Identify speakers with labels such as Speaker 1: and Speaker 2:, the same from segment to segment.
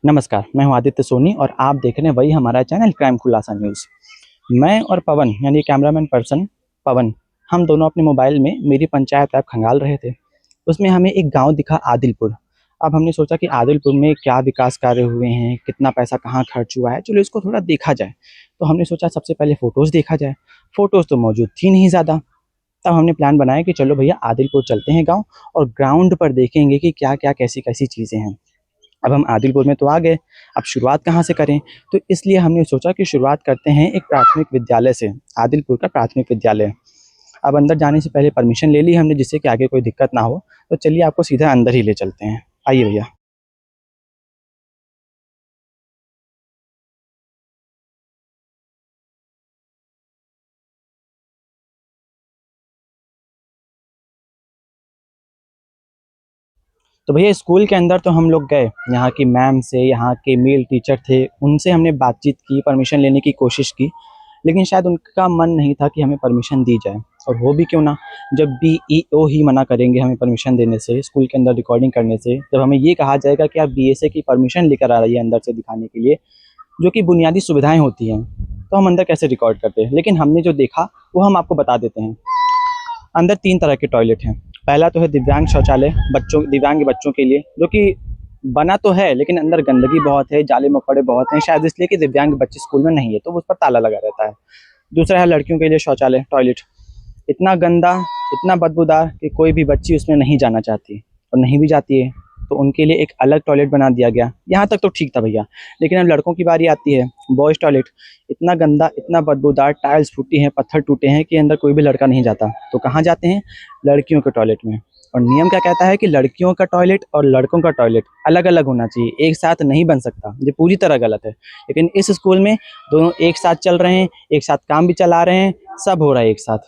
Speaker 1: नमस्कार, मैं हूं आदित्य सोनी और आप देख रहे हैं वही हमारा चैनल क्राइम खुलासा न्यूज़। मैं और पवन यानी कैमरामैन पर्सन पवन, हम दोनों अपने मोबाइल में मेरी पंचायत ऐप खंगाल रहे थे। उसमें हमें एक गांव दिखा आदिलपुर। अब हमने सोचा कि आदिलपुर में क्या विकास कार्य हुए हैं, कितना पैसा कहाँ खर्च हुआ है, चलो इसको थोड़ा देखा जाए। तो हमने सोचा सबसे पहले फ़ोटोज़ देखा जाए। फ़ोटोज़ तो मौजूद थी नहीं ज़्यादा। तब हमने प्लान बनाया कि चलो भैया आदिलपुर चलते हैं गाँव और ग्राउंड पर देखेंगे कि क्या-क्या, कैसी-कैसी चीज़ें हैं। अब हम आदिलपुर में तो आ गए, अब शुरुआत कहाँ से करें? तो इसलिए हमने सोचा कि शुरुआत करते हैं एक प्राथमिक विद्यालय से, आदिलपुर का प्राथमिक विद्यालय। अब अंदर जाने से पहले परमिशन ले ली हमने जिससे कि आगे कोई दिक्कत ना हो, तो चलिए आपको सीधा अंदर ही ले चलते हैं। आइए भैया। तो भैया स्कूल के अंदर तो हम लोग गए, यहाँ की मैम से, यहाँ के मेल टीचर थे, उनसे हमने बातचीत की, परमिशन लेने की कोशिश की, लेकिन शायद उनका मन नहीं था कि हमें परमिशन दी जाए। और हो भी क्यों ना, जब बीईओ ही मना करेंगे हमें परमिशन देने से, स्कूल के अंदर रिकॉर्डिंग करने से, जब हमें ये कहा जाएगा कि आप बीएसए की परमिशन लेकर आ रही है अंदर से दिखाने के लिए, जो कि बुनियादी सुविधाएँ होती हैं, तो हम अंदर कैसे रिकॉर्ड करते हैं? लेकिन हमने जो देखा वो हम आपको बता देते हैं। अंदर 3 तरह के टॉयलेट हैं। पहला तो है दिव्यांग शौचालय, दिव्यांग बच्चों के लिए, जो कि बना तो है लेकिन अंदर गंदगी बहुत है, जाले-मकोड़े बहुत हैं, शायद इसलिए कि दिव्यांग बच्चे स्कूल में नहीं है, तो उस पर ताला लगा रहता है। दूसरा है लड़कियों के लिए शौचालय, टॉयलेट। इतना गंदा, इतना बदबूदार कि कोई भी बच्ची उसमें नहीं जाना चाहती और नहीं भी जाती है, तो उनके लिए एक अलग टॉयलेट बना दिया गया। यहाँ तक तो ठीक था भैया, लेकिन अब लड़कों की बारी आती है, बॉयज़ टॉयलेट। इतना गंदा, इतना बदबूदार, टाइल्स फूटी हैं, पत्थर टूटे हैं कि अंदर कोई भी लड़का नहीं जाता। तो कहाँ जाते हैं? लड़कियों के टॉयलेट में। और नियम क्या कहता है कि लड़कियों का टॉयलेट और लड़कों का टॉयलेट अलग-अलग होना चाहिए, एक साथ नहीं बन सकता। ये पूरी तरह गलत है। लेकिन इस स्कूल में दोनों एक साथ चल रहे हैं, एक साथ काम भी चला रहे हैं, सब हो रहा है एक साथ।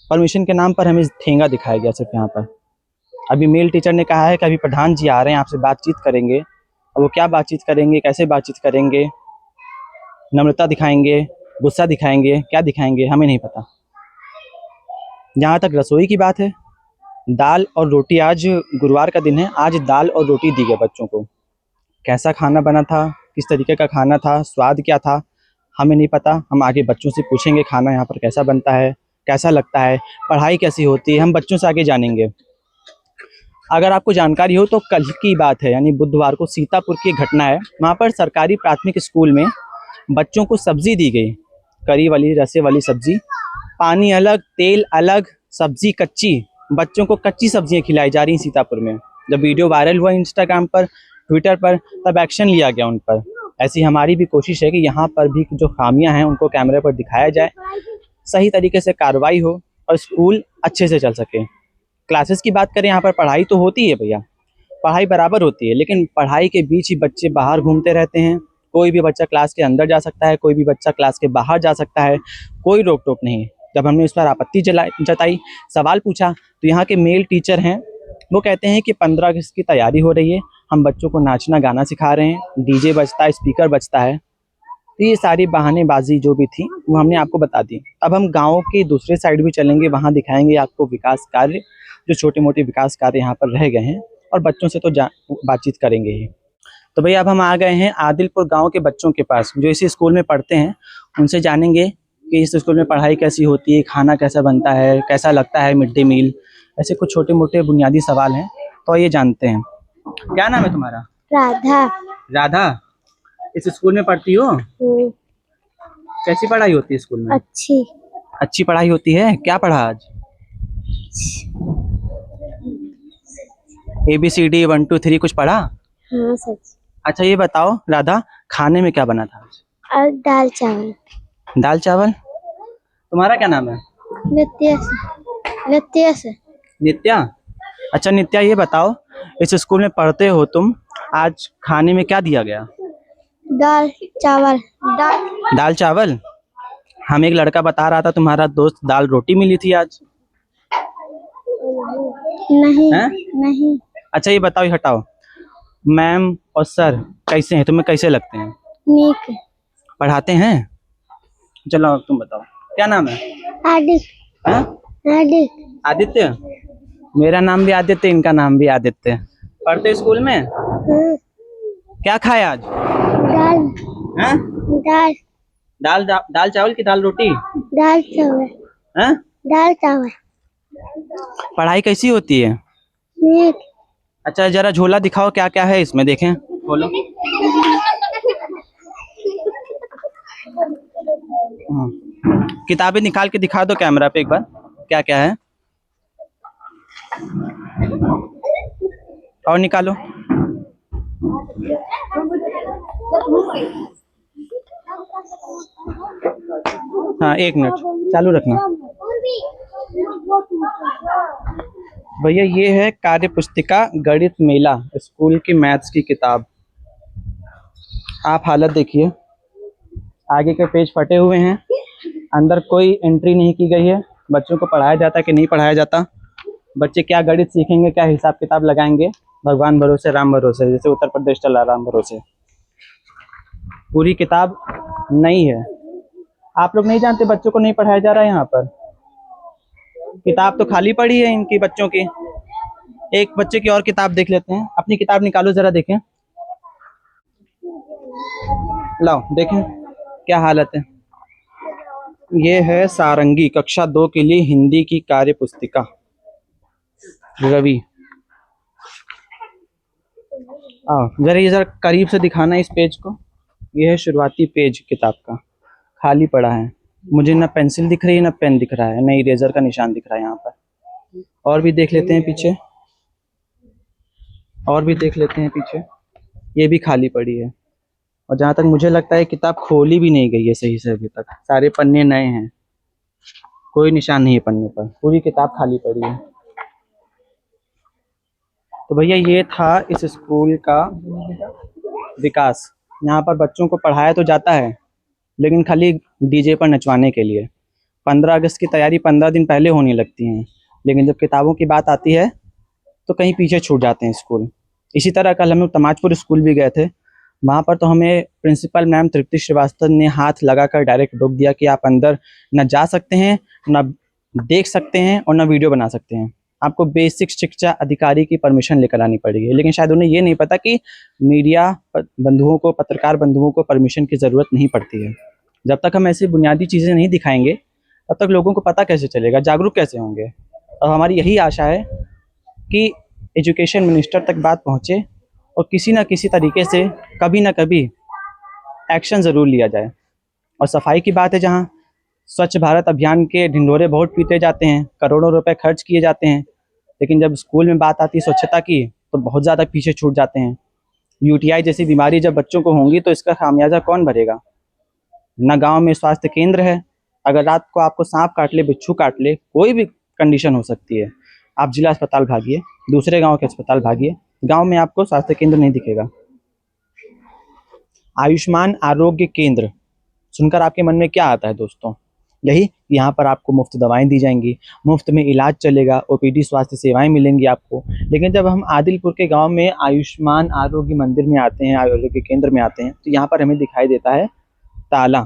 Speaker 1: परमिशन के नाम पर हमें ठेंगा दिखाया गया सिर्फ यहाँ पर। अभी मेल टीचर ने कहा है कि अभी प्रधान जी आ रहे हैं, आपसे बातचीत करेंगे। अब वो क्या बातचीत करेंगे, कैसे बातचीत करेंगे, नम्रता दिखाएंगे, गुस्सा दिखाएंगे, क्या दिखाएंगे हमें नहीं पता। जहाँ तक रसोई की बात है, दाल और रोटी, आज गुरुवार का दिन है, आज दाल और रोटी दी गई बच्चों को। कैसा खाना बना था, किस तरीके का खाना था, स्वाद क्या था, हमें नहीं पता। हम आगे बच्चों से पूछेंगे खाना यहाँ पर कैसा बनता है, कैसा लगता है, पढ़ाई कैसी होती है, हम बच्चों से आगे जानेंगे। अगर आपको जानकारी हो तो कल की बात है, यानी बुधवार को सीतापुर की एक घटना है। वहाँ पर सरकारी प्राथमिक स्कूल में बच्चों को सब्जी दी गई, करी वाली, रसे वाली सब्जी, पानी अलग, तेल अलग, सब्जी कच्ची, बच्चों को कच्ची सब्जियां खिलाई जा रही सीतापुर में। जब वीडियो वायरल हुआ इंस्टाग्राम पर, ट्विटर पर, तब एक्शन लिया गया उन पर। ऐसी हमारी भी कोशिश है कि यहाँ पर भी जो खामियां हैं उनको कैमरे पर दिखाया जाए, सही तरीके से कार्रवाई हो और स्कूल अच्छे से चल सके। क्लासेस की बात करें, यहाँ पर पढ़ाई तो होती है भैया, पढ़ाई बराबर होती है, लेकिन पढ़ाई के बीच ही बच्चे बाहर घूमते रहते हैं। कोई भी बच्चा क्लास के अंदर जा सकता है, कोई भी बच्चा क्लास के बाहर जा सकता है, कोई रोक टोक नहीं। जब हमने इस पर आपत्ति जताई, सवाल पूछा, तो यहाँ के मेल टीचर हैं, वो कहते हैं कि 15 अगस्त की तैयारी हो रही है, हम बच्चों को नाचना गाना सिखा रहे हैं, डीजे बजता है, स्पीकर बजता है। तो ये सारी बहानेबाजी जो भी थी वो हमने आपको बता दी। अब हम गाँव के दूसरे साइड भी चलेंगे, वहाँ दिखाएंगे आपको विकास कार्य, जो छोटे मोटे विकास कार्य यहाँ पर रह गए हैं, और बच्चों से तो बातचीत करेंगे ही। तो भैया अब हम आ गए हैं आदिलपुर गांव के बच्चों के पास जो इसी स्कूल में पढ़ते हैं। उनसे जानेंगे कि इस स्कूल में पढ़ाई कैसी होती है, खाना कैसा बनता है, कैसा लगता है मिड डे मील, ऐसे कुछ छोटे मोटे बुनियादी सवाल हैं, तो ये जानते हैं। क्या नाम है तुम्हारा?
Speaker 2: राधा।
Speaker 1: राधा, इस स्कूल में पढ़ती हो? कैसी पढ़ाई होती है स्कूल में?
Speaker 2: अच्छी।
Speaker 1: अच्छी पढ़ाई होती है। क्या पढ़ा आज? ABCD 1 2 3 कुछ पढ़ा?
Speaker 2: हाँ सच।
Speaker 1: अच्छा ये बताओ राधा, खाने में क्या बना था आज?
Speaker 2: और दाल चावल।
Speaker 1: दाल चावल। तुम्हारा क्या नाम है?
Speaker 2: नित्या से।
Speaker 1: नित्या। अच्छा नित्या ये बताओ, इस स्कूल में पढ़ते हो तुम, आज खाने में क्या दिया गया?
Speaker 2: दाल चावल।
Speaker 1: दाल चावल। हम एक लड़का बता रहा था तुम्हारा दोस्त दाल रोटी मिली थी आज।
Speaker 2: नहीं
Speaker 1: हैं?
Speaker 2: नहीं।
Speaker 1: अच्छा ये बताओ, ये हटाओ, मैम और सर कैसे हैं, तुम्हें कैसे लगते हैं?
Speaker 2: नीक।
Speaker 1: पढ़ाते हैं? चलो अब तुम बताओ, क्या नाम है?
Speaker 2: आदित्य।
Speaker 1: हैं?
Speaker 2: आदित्य।
Speaker 1: आदित्य। मेरा नाम भी आदित्य, इनका नाम भी आदित्य। पढ़ते स्कूल में? क्या खाया आज?
Speaker 2: दाल
Speaker 1: हैं?
Speaker 2: दाल
Speaker 1: दाल चावल की दाल रोटी?
Speaker 2: दाल चावल
Speaker 1: हैं?
Speaker 2: दाल चावल
Speaker 1: पढ़ाई कैसी होती है?
Speaker 2: ठीक
Speaker 1: अच्छा जरा झोला दिखाओ, क्या क्या है इसमें, देखें, खोलो। हाँ। किताबें निकाल के दिखा दो कैमरा पे एक बार, क्या क्या है, और निकालो। हाँ 1 मिनट चालू रखना। भैया ये है कार्य पुस्तिका गणित मेला, स्कूल की मैथ्स की किताब। आप हालत देखिए, आगे के पेज फटे हुए हैं, अंदर कोई एंट्री नहीं की गई है। बच्चों को पढ़ाया जाता कि नहीं पढ़ाया जाता, बच्चे क्या गणित सीखेंगे, क्या हिसाब किताब लगाएंगे, भगवान भरोसे राम भरोसे, जैसे उत्तर प्रदेश चला राम भरोसे। पूरी किताब नहीं है। आप लोग नहीं जानते बच्चों को नहीं पढ़ाया जा रहा है यहाँ पर? किताब तो खाली पड़ी है इनकी बच्चों की। एक बच्चे की और किताब देख लेते हैं, अपनी किताब निकालो जरा देखें, लाओ देखें क्या हालत है। ये है सारंगी कक्षा 2 के लिए हिंदी की कार्य पुस्तिका, रवि। जरा ये जरा करीब से दिखाना इस पेज को। ये है शुरुआती पेज किताब का, खाली पड़ा है। मुझे ना पेंसिल दिख रही है ना पेन दिख रहा है, ना इरेजर का निशान दिख रहा है यहाँ पर। और भी देख लेते हैं पीछे, और भी देख लेते हैं पीछे, ये भी खाली पड़ी है। और जहाँ तक मुझे लगता है किताब खोली भी नहीं गई है सही से अभी तक, सारे पन्ने नए हैं, कोई निशान नहीं है पन्ने पर, पूरी किताब खाली पड़ी है। तो भैया ये था इस स्कूल का विकास। यहाँ पर बच्चों को पढ़ाया तो जाता है लेकिन खाली डीजे पर नचवाने के लिए। 15 अगस्त की तैयारी 15 दिन पहले होने लगती हैं, लेकिन जब किताबों की बात आती है तो कहीं पीछे छूट जाते हैं स्कूल। इसी तरह कल हम लोग तमाजपुर स्कूल भी गए थे, वहाँ पर तो हमें प्रिंसिपल मैम तृप्ति श्रीवास्तव ने हाथ लगाकर डायरेक्ट रोक दिया कि आप अंदर न जा सकते हैं, न देख सकते हैं और न वीडियो बना सकते हैं। आपको बेसिक शिक्षा अधिकारी की परमिशन लेकर आनी पड़ेगी। लेकिन शायद उन्हें ये नहीं पता कि मीडिया बंधुओं को, पत्रकार बंधुओं को परमिशन की ज़रूरत नहीं पड़ती है। जब तक हम ऐसी बुनियादी चीज़ें नहीं दिखाएंगे तब तक लोगों को पता कैसे चलेगा, जागरूक कैसे होंगे। और हमारी यही आशा है कि एजुकेशन मिनिस्टर तक बात पहुँचे और किसी न किसी तरीके से कभी ना कभी एक्शन ज़रूर लिया जाए। और सफाई की बात है, जहाँ स्वच्छ भारत अभियान के ढिंढोरे बहुत पीटे जाते हैं, करोड़ों रुपए खर्च किए जाते हैं, लेकिन जब स्कूल में बात आती है स्वच्छता की तो बहुत ज़्यादा पीछे छूट जाते हैं। यूटीआई जैसी बीमारी जब बच्चों को होंगी तो इसका खामियाजा कौन भरेगा? ना गांव में स्वास्थ्य केंद्र है, अगर रात को आपको सांप काट ले, बिच्छू काट ले, कोई भी कंडीशन हो सकती है, आप जिला अस्पताल भागिए, दूसरे गांव के अस्पताल भागिए, गांव में आपको स्वास्थ्य केंद्र नहीं दिखेगा। आयुष्मान आरोग्य केंद्र सुनकर आपके मन में क्या आता है दोस्तों? यही, यहाँ पर आपको मुफ्त दवाएं दी जाएंगी, मुफ्त में इलाज चलेगा, ओपीडी स्वास्थ्य सेवाएं मिलेंगी आपको। लेकिन जब हम आदिलपुर के गांव में आयुष्मान आरोग्य मंदिर में आते हैं, आरोग्य केंद्र में आते हैं, तो यहाँ पर हमें दिखाई देता है ताला।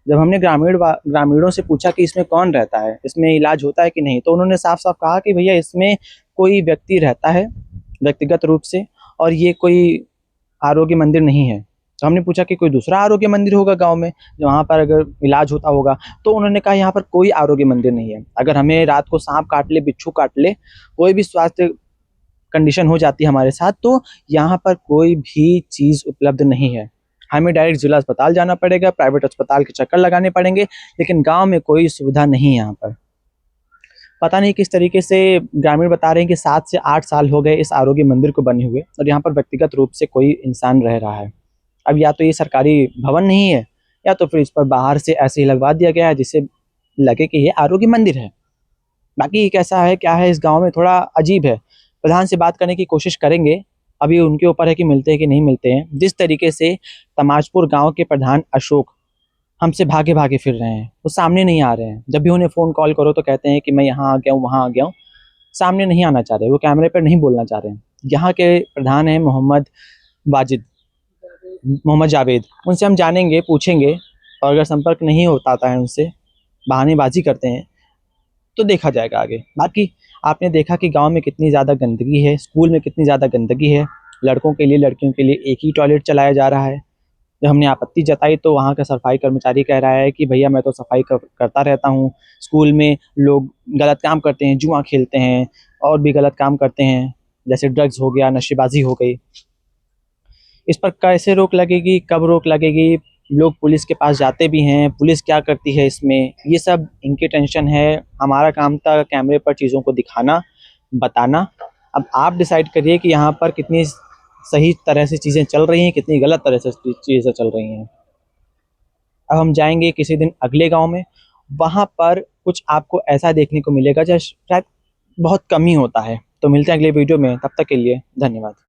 Speaker 1: जब हमने ग्रामीणों से पूछा कि इसमें कौन रहता है, इसमें इलाज होता है कि नहीं, तो उन्होंने साफ साफ कहा कि भैया इसमें कोई व्यक्ति रहता है व्यक्तिगत रूप से, और ये कोई आरोग्य मंदिर नहीं है। तो हमने पूछा कि कोई दूसरा आरोग्य मंदिर होगा गांव में जहाँ पर अगर इलाज होता होगा, तो उन्होंने कहा यहाँ पर कोई आरोग्य मंदिर नहीं है। अगर हमें रात को सांप काट ले, बिच्छू काट ले, कोई भी स्वास्थ्य कंडीशन हो जाती है हमारे साथ, तो यहाँ पर कोई भी चीज़ उपलब्ध नहीं है। हमें डायरेक्ट जिला अस्पताल जाना पड़ेगा, प्राइवेट अस्पताल के चक्कर लगाने पड़ेंगे, लेकिन गांव में कोई सुविधा नहीं है। यहाँ पर पता नहीं किस तरीके से ग्रामीण बता रहे हैं कि 7 से 8 साल हो गए इस आरोग्य मंदिर को बने हुए, और यहाँ पर व्यक्तिगत रूप से कोई इंसान रह रहा है। अब या तो ये सरकारी भवन नहीं है, या तो फिर इस पर बाहर से ऐसे ही लगवा दिया गया है जिससे लगे कि ये आरोग्य मंदिर है। बाकी कैसा है क्या है इस गांव में थोड़ा अजीब है। प्रधान से बात करने की कोशिश करेंगे, अभी उनके ऊपर है कि मिलते हैं कि नहीं मिलते हैं। जिस तरीके से तमाजपुर गांव के प्रधान अशोक हमसे भागे भागे फिर रहे हैं, वो सामने नहीं आ रहे हैं। जब भी उन्हें फ़ोन कॉल करो तो कहते हैं कि मैं यहाँ आ गया हूँ, वहाँ आ गया हूँ, सामने नहीं आना चाह रहे, वो कैमरे पर नहीं बोलना चाह रहे हैं। यहाँ के प्रधान हैं मोहम्मद जावेद, उनसे हम जानेंगे, पूछेंगे, और अगर संपर्क नहीं हो पाता है उनसे, बहानेबाजी करते हैं, तो देखा जाएगा आगे। बाकी आपने देखा कि गांव में कितनी ज़्यादा गंदगी है, स्कूल में कितनी ज़्यादा गंदगी है, लड़कों के लिए लड़कियों के लिए एक ही टॉयलेट चलाया जा रहा है। जब हमने आपत्ति जताई तो वहाँ का सफाई कर्मचारी कह रहा है कि भैया मैं तो सफाई करता रहता हूँ, स्कूल में लोग गलत काम करते हैं, जुआ खेलते हैं और भी गलत काम करते हैं, जैसे ड्रग्स हो गया, नशेबाजी हो गई। इस पर कैसे रोक लगेगी, कब रोक लगेगी? लोग पुलिस के पास जाते भी हैं, पुलिस क्या करती है इसमें, ये सब इनकी टेंशन है। हमारा काम था कैमरे पर चीज़ों को दिखाना, बताना। अब आप डिसाइड करिए कि यहाँ पर कितनी सही तरह से चीज़ें चल रही हैं, कितनी गलत तरह से चीज़ें चल रही हैं। अब हम जाएंगे किसी दिन अगले गांव में, वहाँ पर कुछ आपको ऐसा देखने को मिलेगा जो शायद बहुत कम ही होता है। तो मिलते हैं अगले वीडियो में, तब तक के लिए धन्यवाद।